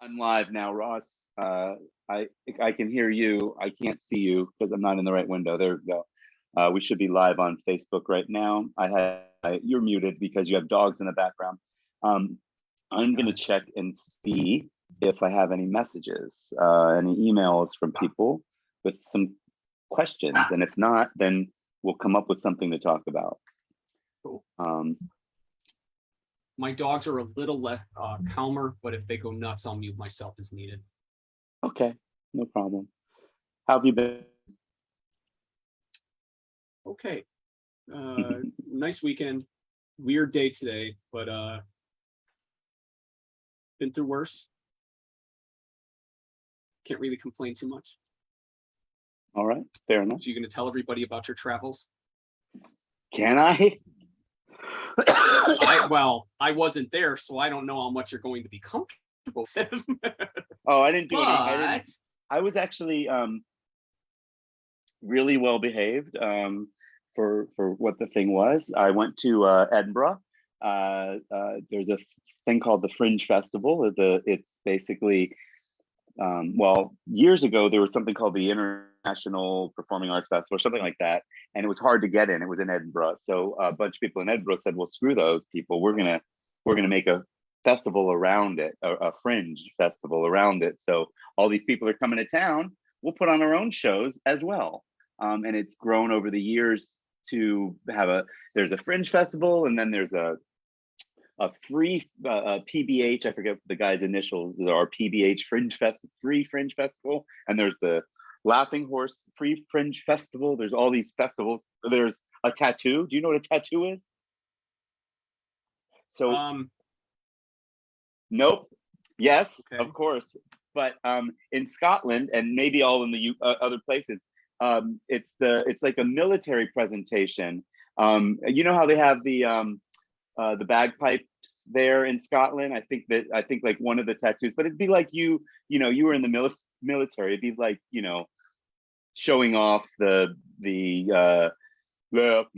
I'm live now, Ross. I can hear you. I can't see you because I'm not in the right window. There we go. We should be live on Facebook right now. You're muted because you have dogs in the background. I'm going to check and see if I have any messages, any emails from people with some questions, and if not, then we'll come up with something to talk about. Cool. My dogs are a little less calmer, but if they go nuts, I'll mute myself as needed. Okay, no problem. How have you been? Okay. Nice weekend. Weird day today, but been through worse. Can't really complain too much. All right, fair enough. So you're going to tell everybody about your travels? Can I? I wasn't there, so I don't know how much you're going to be comfortable with. Oh, I didn't do it. I was actually really well behaved for what the thing was. I went to Edinburgh. There's a thing called the Fringe Festival. It's basically well, years ago there was something called the International Performing Arts Festival or something like that, and it was hard to get in. It was in Edinburgh, so a bunch of people in Edinburgh said, "Well, screw those people. We're gonna make a festival around it, a fringe festival around it. So all these people are coming to town. We'll put on our own shows as well." And it's grown over the years to have there's a fringe festival, and then there's a free PBH, I forget the guy's initials, are PBH free fringe festival, and there's the Laughing Horse free fringe festival. There's all these festivals. There's a tattoo. Do you know what a tattoo is? So nope. Yes, okay. Of course. But in Scotland, and maybe all in the other places, it's like a military presentation. You know how they have the bagpipes there in Scotland? I think like one of the tattoos, but it'd be like you were in the military. It'd be like, showing off the left,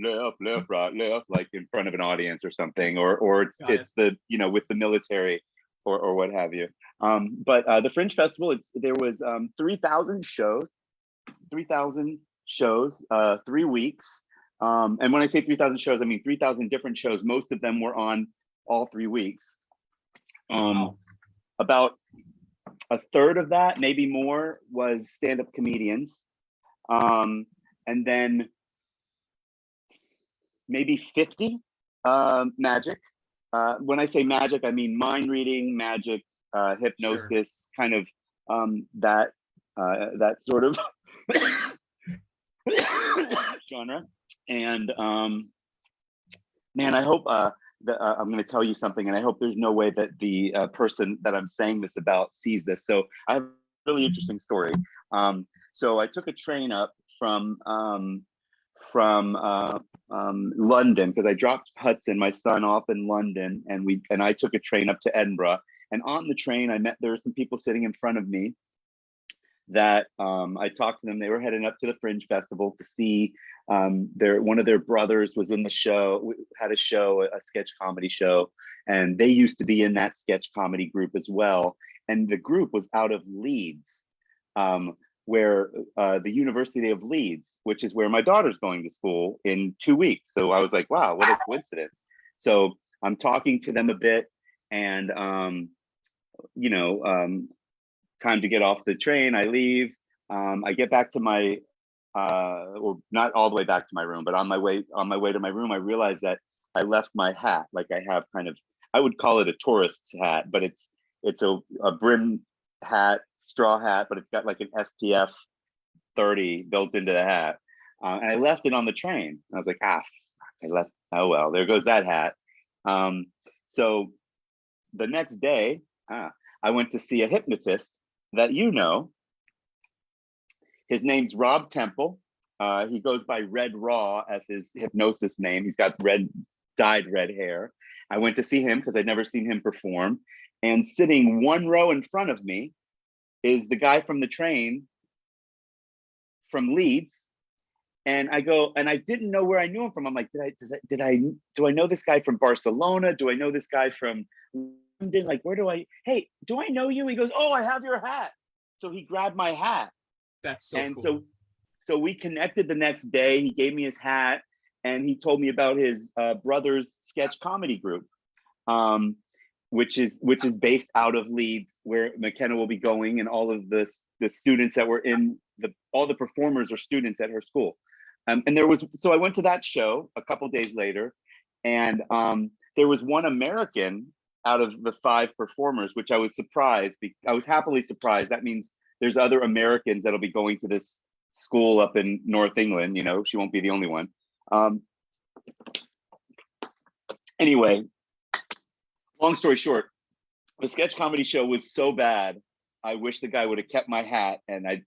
right, left, like in front of an audience or something, or it's the, with the military or what have you. But the Fringe Festival, there was 3,000 shows, 3 weeks. And when I say 3,000 shows, I mean 3,000 different shows. Most of them were on all 3 weeks. About a third of that, maybe more, was stand-up comedians. And then maybe 50 magic. When I say magic, I mean mind reading, magic, hypnosis, sure. Kind of that sort of genre. And man, I hope I'm going to tell you something, and I hope there's no way that the person that I'm saying this about sees this. So I have a really interesting story. So I took a train up from London, because I dropped Hudson, my son, off in London, and I took a train up to Edinburgh. And on the train, there were some people sitting in front of me that I talked to them. They were heading up to the Fringe Festival to see one of their brothers was in the show, had a sketch comedy show, and they used to be in that sketch comedy group as well. And the group was out of Leeds, where the University of Leeds, which is where my daughter's going to school in 2 weeks. So I was like, wow, what a coincidence. So I'm talking to them a bit, and time to get off the train. I leave. I get back to my, or not all the way back to my room, but on my way to my room, I realized that I left my hat. Like, I have kind of, I would call it a tourist's hat, but it's a brim hat, straw hat, but it's got like an SPF 30 built into the hat. And I left it on the train. I was like, oh well, there goes that hat. So the next day, I went to see a hypnotist that his name's Rob Temple. He goes by Red Raw as his hypnosis name. He's got dyed red hair. I went to see him because I'd never seen him perform. And sitting one row in front of me is the guy from the train from Leeds. And I go, and I didn't know where I knew him from. I'm like, do I know this guy from Barcelona? Do I know this guy from like, where do I, hey, do I know you? He goes, oh, I have your hat. So he grabbed my hat. That's so And cool. so we connected the next day. He gave me his hat and he told me about his brother's sketch comedy group, which is based out of Leeds, where McKenna will be going, and all of the students that were in all the performers are students at her school. And so I went to that show a couple days later, and there was one American out of the 5 performers, which I was surprised. I was happily surprised. That means there's other Americans that'll be going to this school up in North England. You know, she won't be the only one. Anyway, long story short, the sketch comedy show was so bad. I wish the guy would have kept my hat, and I.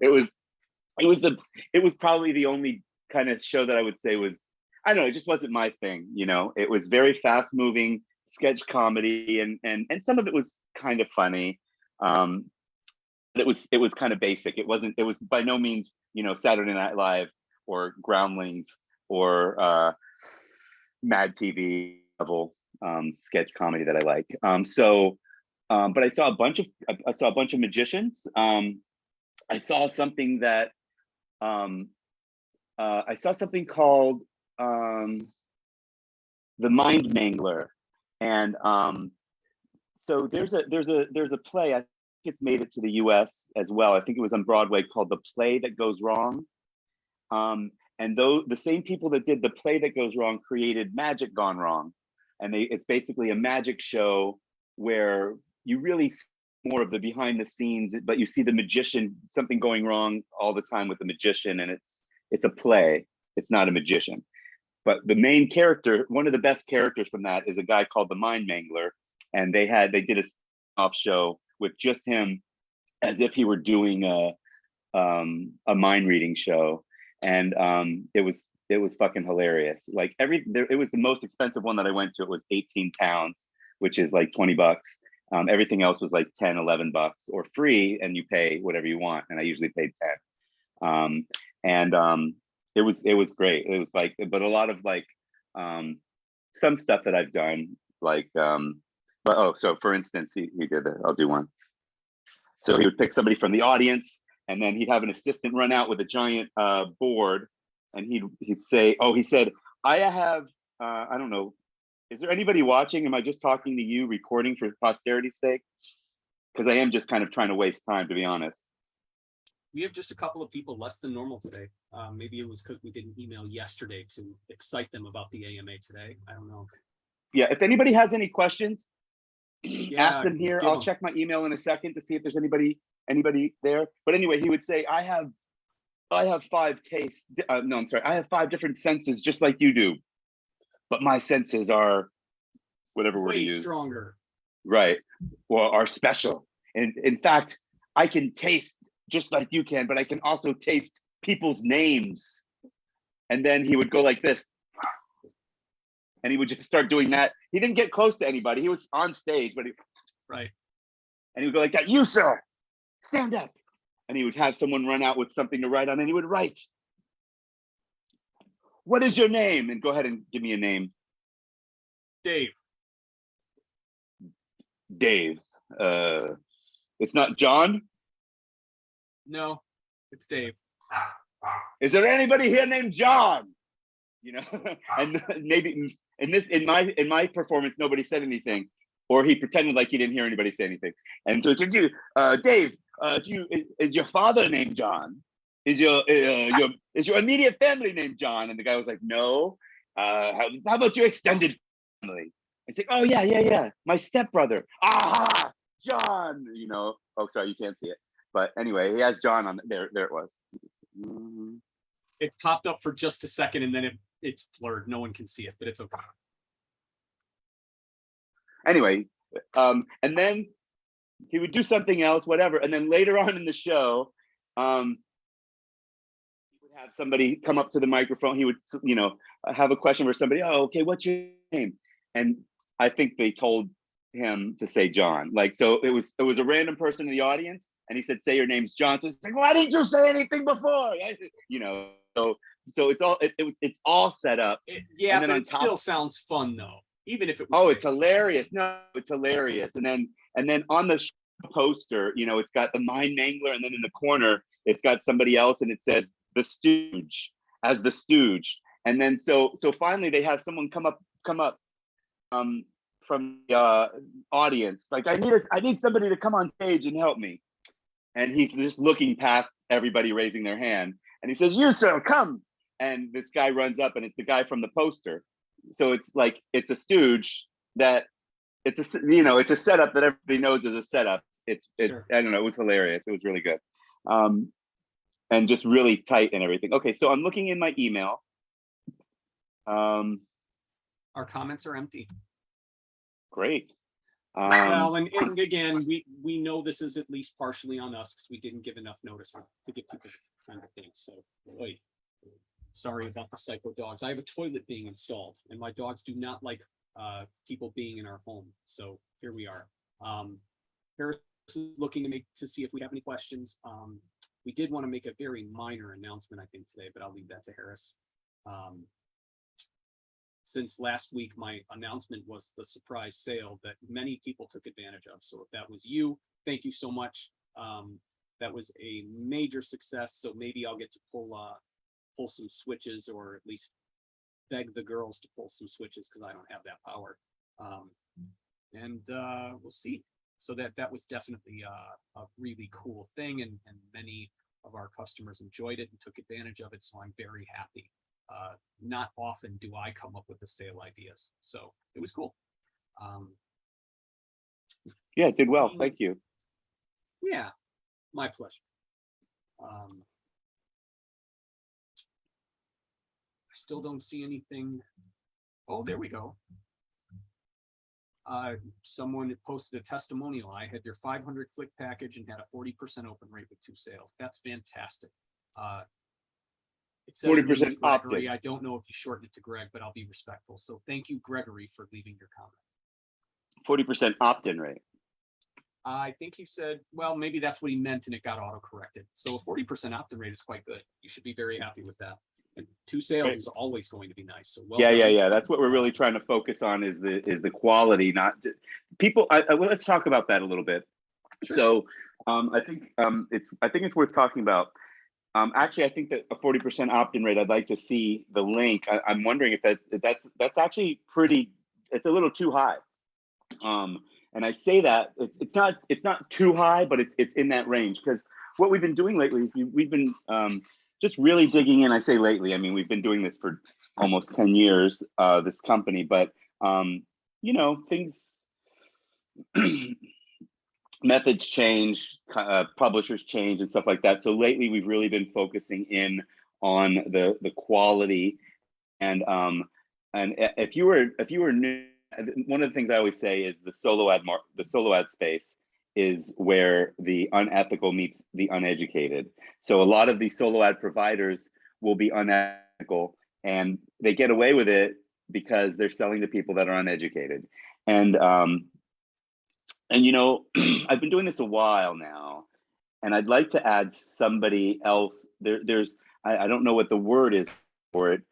it was probably the only kind of show that I would say was, I don't know, it just wasn't my thing. You know, it was very fast moving sketch comedy, and some of it was kind of funny. But it was kind of basic. It was by no means, you know, Saturday Night Live or Groundlings or Mad TV level sketch comedy that I like. But I saw a bunch of magicians. I saw something that I saw something called The Mind Mangler, and so there's a play. I think it's made it to the U.S. as well. I think it was on Broadway, called The Play That Goes Wrong. And though the same people that did The Play That Goes Wrong created Magic Gone Wrong, and it's basically a magic show where you really see more of the behind the scenes, but you see the magician, something going wrong all the time with the magician, and it's a play. It's not a magician. But the main character, one of the best characters from that, is a guy called the Mind Mangler, and they did a spin-off show with just him, as if he were doing a mind reading show, and it was fucking hilarious. Like it was the most expensive one that I went to. It was 18 pounds, which is like $20. Everything else was like 10, $11 or free, and you pay whatever you want. And I usually paid 10. It was great. It was like, but a lot of like some stuff that I've done, like so for instance, he did that. I'll do one. So he would pick somebody from the audience, and then he'd have an assistant run out with a giant board, and he'd say, oh, he said, I have I don't know, is there anybody watching? Am I just talking to you, recording for posterity's sake? Because I am just kind of trying to waste time, to be honest. We have just a couple of people less than normal today. Maybe it was because we didn't email yesterday to excite them about the AMA today. I don't know. Yeah, if anybody has any questions, Yeah, ask them here. I'll check my email in a second to see if there's anybody there. But anyway, he would say, I have 5 tastes. No, I'm sorry. I have 5 different senses, just like you do. But my senses are whatever word to use. Stronger. Right. Or are special. And in fact, I can taste just like you can, but I can also taste people's names. And then he would go like this. And he would just start doing that. He didn't get close to anybody. He was on stage, but right. And he would go like that. You, sir, stand up. And he would have someone run out with something to write on, and he would write. What is your name? And go ahead and give me a name. Dave. Dave. It's not John? No, it's Dave. Is there anybody here named John? You know, and maybe in my performance, nobody said anything, or he pretended like he didn't hear anybody say anything. And so it's Dave, is your father named John? Is your immediate family named John? And the guy was like, no. How about your extended family? It's like, oh yeah, my stepbrother. Aha, John. You know. Oh, sorry, you can't see it. But anyway, he has John on there. There it was. Mm-hmm. It popped up for just a second, and then it's blurred. No one can see it, but it's okay. Anyway, and then he would do something else, whatever. And then later on in the show, he would have somebody come up to the microphone. He would, you know, have a question for somebody. Oh, okay, what's your name? And I think they told him to say John. Like, so it was a random person in the audience, and he said, say your name's John. So it's like, why didn't you say anything before? You know, so it's all set up. Yeah, but it still sounds fun though. even if it was Oh, fake. it's hilarious. No, it's hilarious. And then on the poster, you know, it's got the mind mangler, and then in the corner, it's got somebody else, and it says the Stooge as the Stooge. And then so finally they have someone come up from the audience, like, I need somebody to come on stage and help me. And he's just looking past everybody raising their hand, and he says, "You sir, come." And this guy runs up, and it's the guy from the poster. So it's like, it's a Stooge that it's a, you know, it's a setup that everybody knows is a setup. It's Sure. I don't know, it was hilarious. It was really good. And just really tight and everything. Okay, so I'm looking in my email. Our comments are empty. Great. Well, and again, we know this is at least partially on us because we didn't give enough notice to give people this kind of thing. So, oy, sorry about the psycho dogs. I have a toilet being installed, and my dogs do not like people being in our home. So here we are. Harris is looking to see if we have any questions. We did want to make a very minor announcement, I think, today, but I'll leave that to Harris. Since last week, my announcement was the surprise sale that many people took advantage of. So if that was you, thank you so much. That was a major success. So maybe I'll get to pull some switches, or at least beg the girls to pull some switches, because I don't have that power. And we'll see. So that was definitely a really cool thing, and many of our customers enjoyed it and took advantage of it. So I'm very happy. Not often do I come up with the sale ideas, so it was cool. Yeah, it did well. Thank you. Yeah, my pleasure. I still don't see anything. Oh, there we go. Someone posted a testimonial. I had your 500 click package and had a 40% open rate with 2 sales. That's fantastic. It says 40% Gregory. opt-in. I don't know if you shorten it to Greg, but I'll be respectful. So thank you, Gregory, for leaving your comment. 40% opt-in rate. I think he said, well, maybe that's what he meant and it got auto-corrected. So a 40% opt-in rate is quite good. You should be very happy with that. And 2 sales Great. is always going to be nice. So well Yeah, done. yeah. That's what we're really trying to focus on, is the quality, not people. Well, let's talk about that a little bit. Sure. So I think it's worth talking about. Actually, I think that a 40% opt-in rate, I'd like to see the link. I'm wondering if that's actually pretty, it's a little too high. And I say that it's not too high, but it's in that range, because what we've been doing lately is we've been just really digging in. I say lately, I mean, we've been doing this for almost 10 years, this company, but you know, things methods change, publishers change and stuff like that. So lately we've really been focusing in on the quality. And if you were new, one of the things I always say is the solo ad space is where the unethical meets the uneducated. So a lot of these solo ad providers will be unethical, and they get away with it because they're selling to people that are uneducated. And you know, I've been doing this a while now, and I'd like to add somebody else. There's I don't know what the word is for it,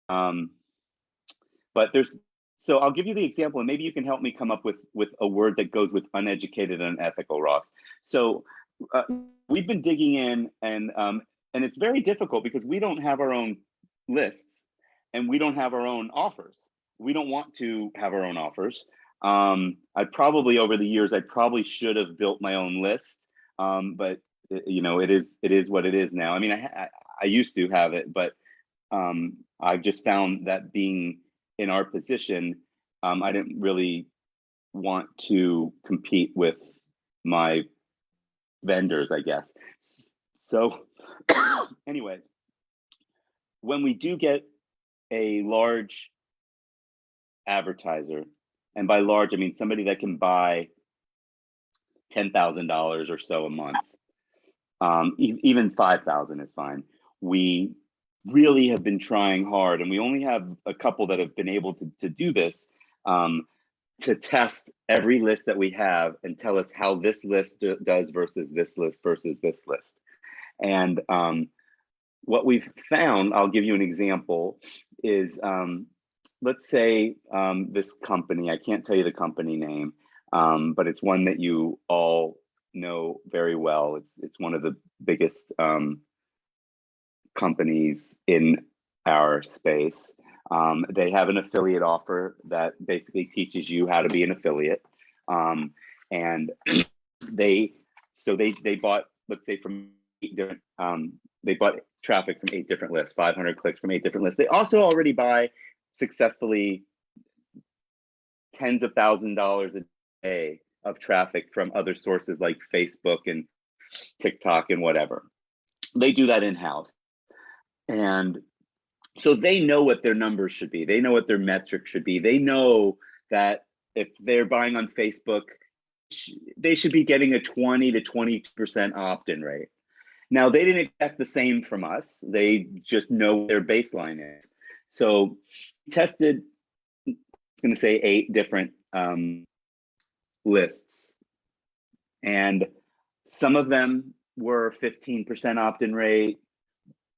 but there's. So I'll give you the example, and maybe you can help me come up with a word that goes with uneducated and unethical, Ross. So we've been digging in, and it's very difficult because we don't have our own lists, and we don't have our own offers. We don't want to have our own offers. I probably, over the years, I probably should have built my own list, but you know, it is what it is now. I mean, I used to have it, but I've just found that being in our position, I didn't really want to compete with my vendors, I guess. So anyway, when we do get a large advertiser, and by large, I mean somebody that can buy $10,000 or so a month, even 5,000 is fine. We really have been trying hard, and we only have a couple that have been able to do this, to test every list that we have and tell us how this list does versus this list versus this list. And what we've found, I'll give you an example, is let's say this company, I can't tell you the company name, but it's one that you all know very well. It's one of the biggest companies in our space. They have an affiliate offer that basically teaches you how to be an affiliate. And they bought, let's say, from 8 different, they bought traffic from 8 different lists, 500 clicks from 8 different lists. They also already buy successfully tens of $1,000s a day of traffic from other sources like Facebook and TikTok and whatever. They do that in-house. And so they know what their numbers should be. They know what their metrics should be. They know that if they're buying on Facebook, they should be getting a 20 to 22% opt-in rate. Now, they didn't expect the same from us. They just know what their baseline is. So tested, it's going to say 8 different lists. And some of them were 15% opt-in rate.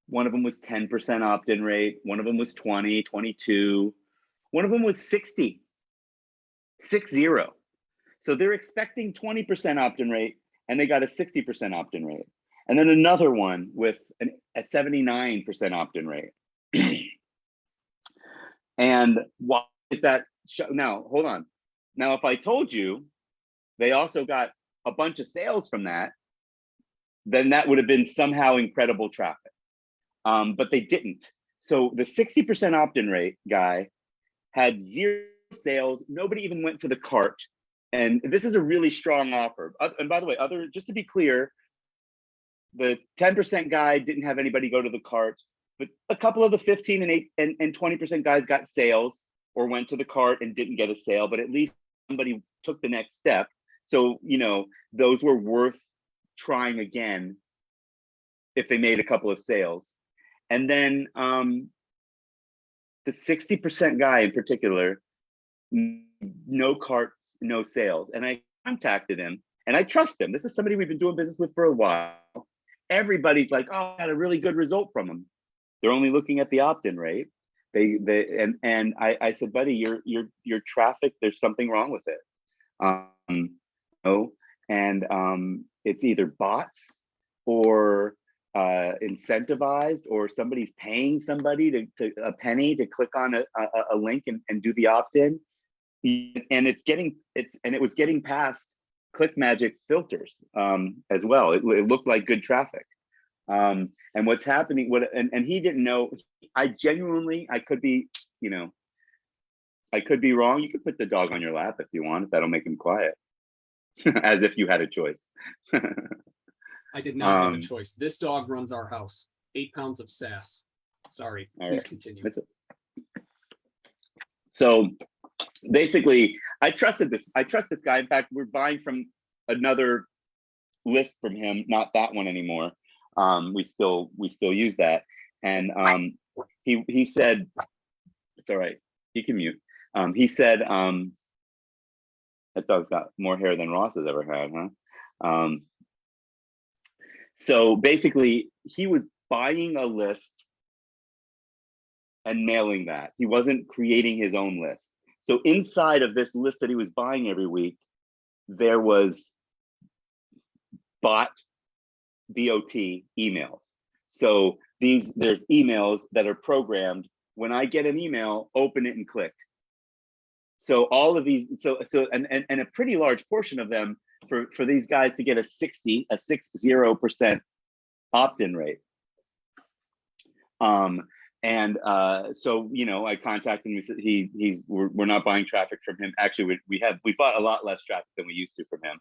One of them was 10% opt-in rate. One of them was 20, 22. One of them was 60, 60. So they're expecting 20% opt-in rate and they got a 60% opt-in rate. And then another one with a 79% opt-in rate. And why is that? Now, hold on. Now, if I told you they also got a bunch of sales from that, then that would have been somehow incredible traffic. But they didn't. So the 60% opt-in rate guy had 0 sales. Nobody even went to the cart. And this is a really strong offer. And by the way, just to be clear, the 10% guy didn't have anybody go to the cart, but a couple of the 15 and 8 and 20% guys got sales or went to the cart and didn't get a sale, but at least somebody took the next step. So, you know, those were worth trying again if they made a couple of sales. And then the 60% guy in particular, no carts, no sales. And I contacted him and I trust him. This is somebody we've been doing business with for a while. Everybody's like, oh, I had a really good result from them. They're only looking at the opt-in rate. I said, buddy, your traffic, there's something wrong with it. No, and it's either bots or incentivized, or somebody's paying somebody to a penny to click on a link and do the opt-in. And it was getting past ClickMagic's filters as well. It looked like good traffic. And what's happening, and he didn't know. I could be, you know, I could be wrong. You could put the dog on your lap if you want, if that'll make him quiet. As if you had a choice. I did not have a choice. This dog runs our house. 8 pounds of sass. Sorry, please continue. So basically, I trust this guy. In fact, we're buying from another list from him, not that one anymore. We still use that. And he said, it's all right, you can mute. He said, that dog's got more hair than Ross has ever had, huh? So basically, he was buying a list and mailing that. He wasn't creating his own list. So inside of this list that he was buying every week, there was bot emails. So there's emails that are programmed. When I get an email, open it and click. So all of these, and a pretty large portion of them for these guys to get a 60% opt-in rate. So, you know, I contacted him. We said we're not buying traffic from him. Actually, we bought a lot less traffic than we used to from him.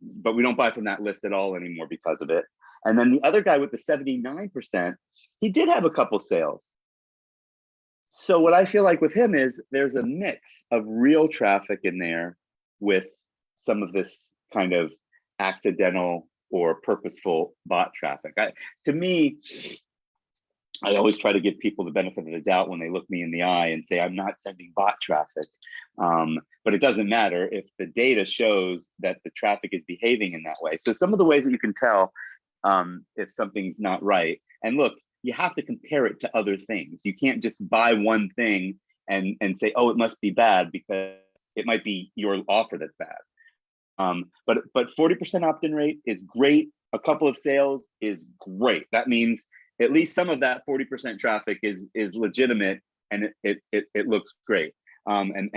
But we don't buy from that list at all anymore because of it. And then the other guy with the 79%, he did have a couple sales. So what I feel like with him is there's a mix of real traffic in there with some of this kind of accidental or purposeful bot traffic. To me, I always try to give people the benefit of the doubt when they look me in the eye and say, I'm not sending bot traffic. But it doesn't matter if the data shows that the traffic is behaving in that way. So some of the ways that you can tell if something's not right. And look, you have to compare it to other things. You can't just buy one thing and say, oh, it must be bad because it might be your offer that's bad. But 40% opt-in rate is great. A couple of sales is great. That means at least some of that 40% traffic is legitimate, and it looks great. And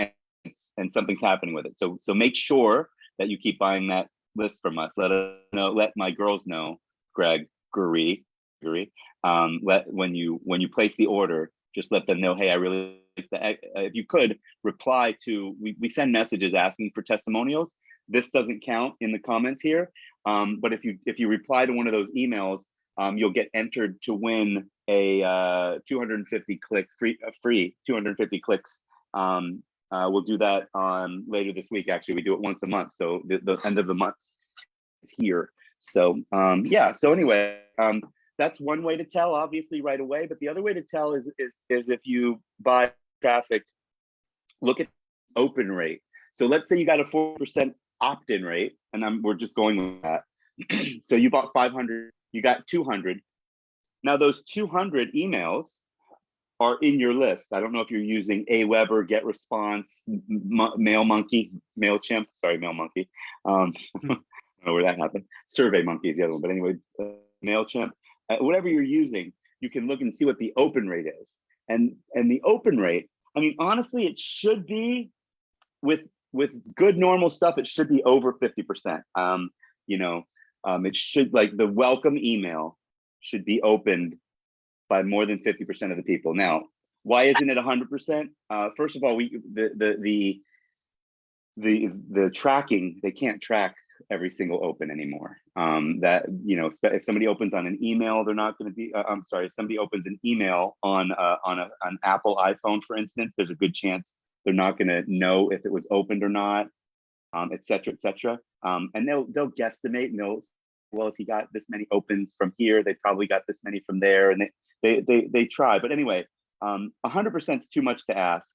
something's happening with it. So make sure that you keep buying that list from us. Let us know. Let my girls know, Gregory. When you place the order, just let them know, hey, I really like the. If you could reply to, we send messages asking for testimonials. This doesn't count in the comments here, but if you reply to one of those emails, you'll get entered to win a 250 click free 250 clicks. We'll do that on later this week. Actually, we do it once a month, so the end of the month is here. So yeah. So anyway, that's one way to tell, obviously, right away. But the other way to tell is if you buy traffic, look at open rate. So let's say you got a 4% opt-in rate, and we're just going with that. So you bought 500, you got 200. Now those 200 emails are in your list. I don't know if you're using Aweber, GetResponse, MailMonkey, MailChimp. Sorry, MailMonkey. I don't know where that happened. SurveyMonkey is the other one, but anyway, MailChimp. Whatever you're using, you can look and see what the open rate is. And the open rate, I mean, honestly, it should be with good normal stuff, it should be over 50%. It should, like, the welcome email should be opened by more than 50% of the people. Now, why isn't it 100%? First of all, the tracking, they can't track every single open anymore. That, if somebody opens on an email, they're not going to be. I'm sorry, if somebody opens an email on an Apple iPhone, for instance, there's a good chance they're not going to know if it was opened or not, et cetera, et cetera. And they'll guesstimate, and they'll, well, if he got this many opens from here, they probably got this many from there, and they try. But anyway, 100% is too much to ask.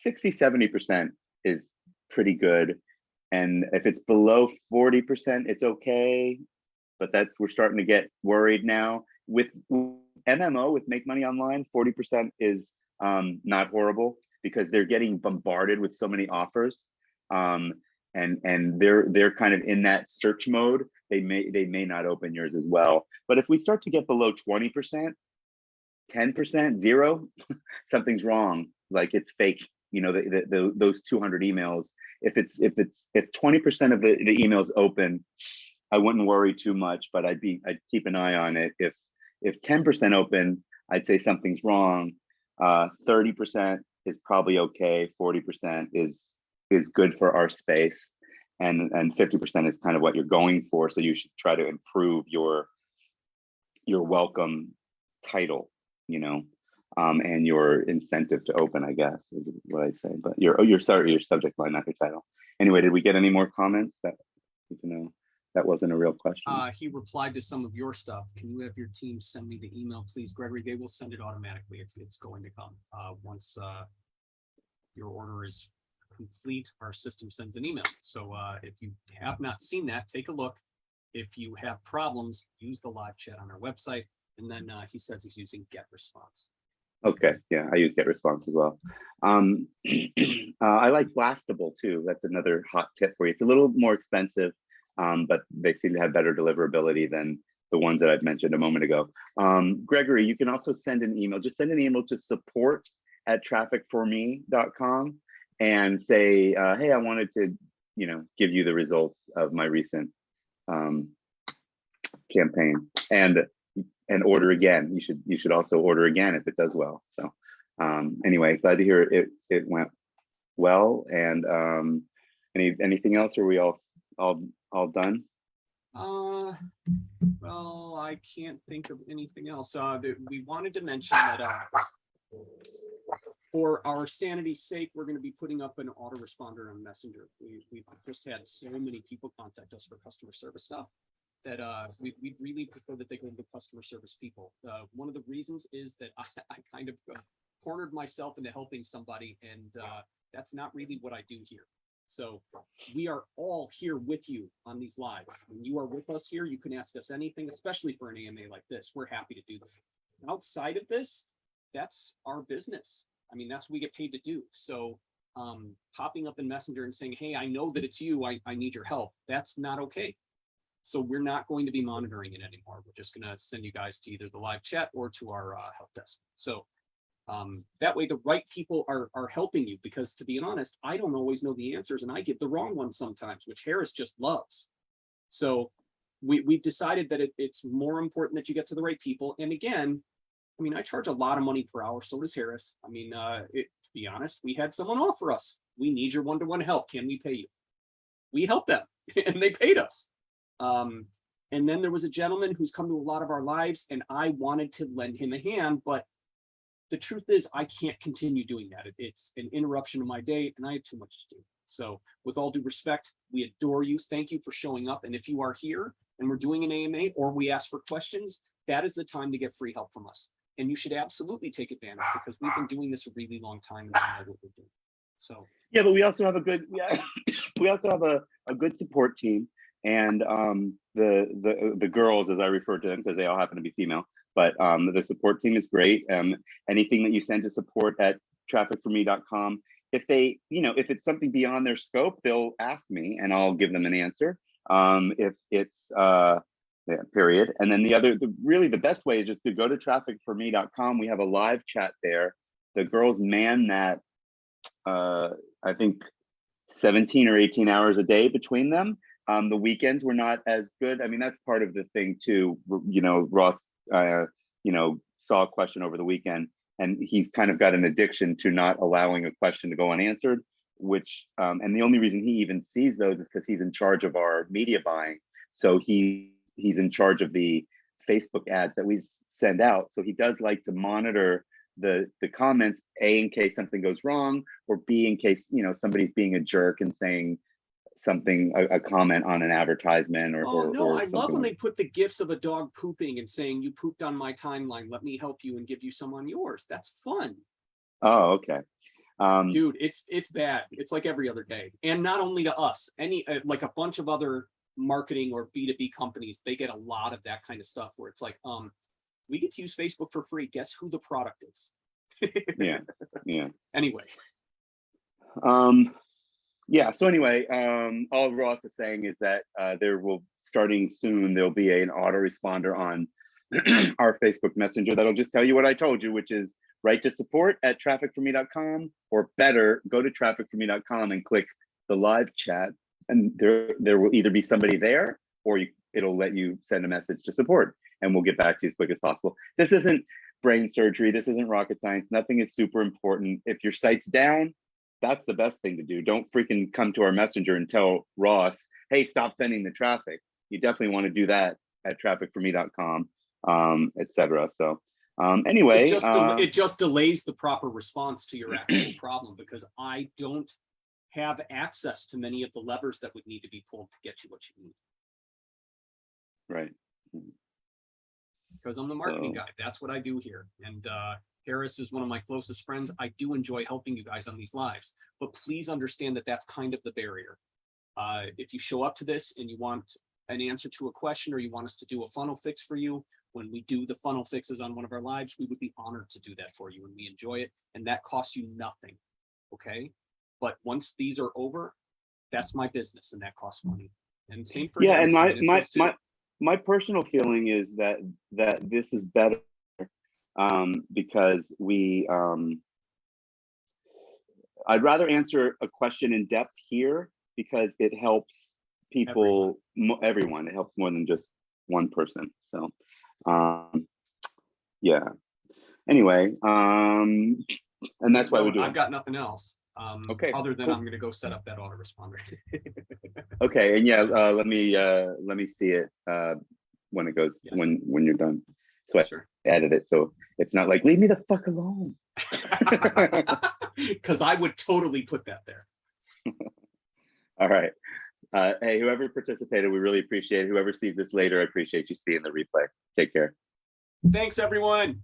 60-70% is pretty good. And if it's below 40%, it's okay. But we're starting to get worried now. With MMO, with Make Money Online, 40% is not horrible, because they're getting bombarded with so many offers. And they're kind of in that search mode. They may not open yours as well. But if we start to get below 20%, 10%, zero, something's wrong. Like, it's fake. Those 200 emails. If 20% of the emails open, I wouldn't worry too much, but I'd keep an eye on it. If 10% open, I'd say something's wrong. 30% is probably okay. 40% is good for our space, and 50% is kind of what you're going for. So you should try to improve your welcome title, and your incentive to open, I guess, is what I say. But your subject line, not your title. Anyway, did we get any more comments? That, that wasn't a real question. He replied to some of your stuff. Can you have your team send me the email, please, Gregory? They will send it automatically. It's going to come once your order is complete. Our system sends an email. So if you have not seen that, take a look. If you have problems, use the live chat on our website. And then he says he's using GetResponse. Okay, yeah, I use GetResponse as well. I like Blastable too. That's another hot tip for you. It's a little more expensive, but they seem to have better deliverability than the ones that I've mentioned a moment ago. Gregory, you can also send an email. Just send an email to support@trafficforme.com and say, hey, I wanted to, give you the results of my recent campaign, and order again. You should also order again if it does well. So anyway, glad to hear it went well. And anything else? Are we all done? Well, I can't think of anything else. We wanted to mention that for our sanity's sake, we're going to be putting up an autoresponder on Messenger. We've just had so many people contact us for customer service stuff that we really prefer that they go to customer service people. One of the reasons is that I kind of cornered myself into helping somebody, and that's not really what I do here. So we are all here with you on these lives. When you are with us here, you can ask us anything, especially for an AMA like this. We're happy to do this. Outside of this, that's our business. I mean, that's what we get paid to do. So popping up in Messenger and saying, hey, I know that it's you, I need your help. That's not okay. So we're not going to be monitoring it anymore. We're just going to send you guys to either the live chat or to our help desk. So that way the right people are helping you, because to be honest, I don't always know the answers and I give the wrong ones sometimes, which Harris just loves. So we've decided that it's more important that you get to the right people. And again, I mean, I charge a lot of money per hour. So does Harris. I mean, to be honest, we had someone offer us, we need your one-to-one help. Can we pay you? We helped them and they paid us. And then there was a gentleman who's come to a lot of our lives and I wanted to lend him a hand, but the truth is I can't continue doing that. It's an interruption of my day and I have too much to do. So with all due respect, we adore you. Thank you for showing up. And if you are here and we're doing an AMA or we ask for questions, that is the time to get free help from us. And you should absolutely take advantage, because we've been doing this a really long time and we know what we're doing. So yeah, but we also have a good we also have a good support team, and the girls, as I refer to them, because they all happen to be female, but the support team is great. Anything that you send to support at trafficforme.com, if they, if it's something beyond their scope, they'll ask me and I'll give them an answer. If it's yeah, period. And then really the best way is just to go to trafficforme.com. We have a live chat there. The girls man that I think 17 or 18 hours a day between them. The weekends were not as good. I mean, that's part of the thing too. Ross, saw a question over the weekend and he's kind of got an addiction to not allowing a question to go unanswered, which, and the only reason he even sees those is because he's in charge of our media buying. So he's in charge of the Facebook ads that we send out. So he does like to monitor the comments, A, in case something goes wrong, or B, in case, somebody's being a jerk and saying something, a comment on an advertisement or I love when like they put the gifs of a dog pooping and saying, you pooped on my timeline, let me help you and give you some on yours. That's fun. Oh, okay. Dude, it's bad. It's like every other day. And not only to us, like a bunch of other marketing or B2B companies, they get a lot of that kind of stuff where it's like, we get to use Facebook for free. Guess who the product is? Yeah. Anyway. Yeah, so anyway, all Ross is saying is that starting soon, there'll be an autoresponder on our Facebook Messenger that'll just tell you what I told you, which is write to support at trafficforme.com, or better, go to trafficforme.com and click the live chat, and there will either be somebody there or it'll let you send a message to support and we'll get back to you as quick as possible. This isn't brain surgery. This isn't rocket science. Nothing is super important. If your site's down, that's the best thing to do. Don't freaking come to our messenger and tell Ross, hey, stop sending the traffic. You definitely want to do that at trafficforme.com, etc. So anyway, it just delays the proper response to your actual problem, because I don't have access to many of the levers that would need to be pulled to get you what you need. Right. Because I'm the marketing guy. That's what I do here. And Harris is one of my closest friends. I do enjoy helping you guys on these lives, but please understand that that's kind of the barrier. If you show up to this and you want an answer to a question, or you want us to do a funnel fix for you, when we do the funnel fixes on one of our lives, we would be honored to do that for you, and we enjoy it. And that costs you nothing. Okay. But once these are over, that's my business and that costs money. And same for yeah, Harris. and my personal feeling is that this is better because I'd rather answer a question in depth here because it helps people, everyone. It helps more than just one person. So yeah. Anyway, and that's why we do it. I've got nothing else. Okay. Other than cool. I'm going to go set up that autoresponder. Okay, and yeah, let me see it when it goes, Yes. when you're done. So Sure. I edit it so it's not like leave me the fuck alone. Because I would totally put that there. All right. Hey, whoever participated, we really appreciate it. Whoever sees this later, I appreciate you seeing the replay. Take care. Thanks, everyone.